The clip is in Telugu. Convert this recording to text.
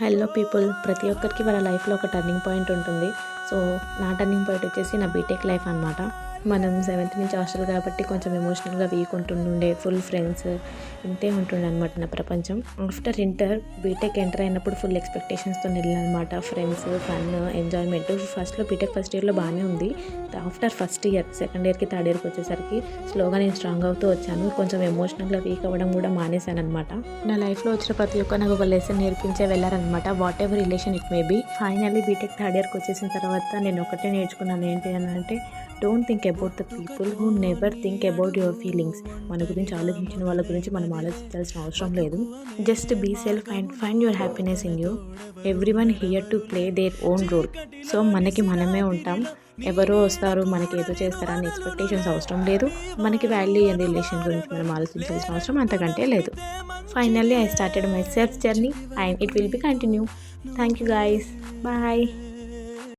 హలో పీపుల్, ప్రతి ఒక్కరికి వాళ్ళ లైఫ్లో ఒక టర్నింగ్ పాయింట్ ఉంటుంది. సో నా టర్నింగ్ పాయింట్ వచ్చేసి నా బీటెక్ లైఫ్ అనమాట. మనం 7th నుంచి హాస్టల్ కాబట్టి కొంచెం ఎమోషనల్గా వీక్ ఉంటుండే, ఫుల్ ఫ్రెండ్స్ ఇంతే ఉంటుండే అనమాట నా ప్రపంచం. ఆఫ్టర్ ఇంటర్ బీటెక్ ఎంటర్ అయినప్పుడు ఫుల్ ఎక్స్పెక్టేషన్స్తో వెళ్ళాను అనమాట. Friends, fun, enjoyment. ఫస్ట్లో బీటెక్ ఫస్ట్ ఇయర్లో బాగానే ఉంది. ఆఫ్టర్ ఫస్ట్ ఇయర్, సెకండ్ ఇయర్కి, థర్డ్ ఇయర్కి వచ్చేసరికి స్లోగా నేను స్ట్రాంగ్ అవుతూ వచ్చాను. కొంచెం ఎమోషనల్గా వీక్ అవ్వడం కూడా మానేశాను అనమాట. నా లైఫ్లో వచ్చిన ప్రతి ఒక్క నాకు ఒక లెసన్ నేర్పించే వెళ్ళారనమాట. Whatever relation it may be. Finally BTech third ఇయర్కి వచ్చేసిన తర్వాత నేను ఒకటే నేర్చుకున్నాను. ఏంటి అని అంటే, don't think about the people who never think about your feelings. మన గురించి ఆలోచించిన వాళ్ళ గురించి మనం ఆలోచించాల్సిన అవసరం లేదు. Just be self and find your happiness in you. Everyone here to play their own role. So మనకి మనమే ఉంటాం. ఎవరో వస్తారు, మనకి ఏదో చేస్తారని ఎక్స్పెక్టేషన్స్ అవసరం లేదు. మనకి వాల్యూ అండ్ రిలేషన్ గురించి మనం ఆలోచించాల్సిన అవసరం అంతకంటే లేదు. Finally I started my self journey and it will be continue. Thank you guys. Bye.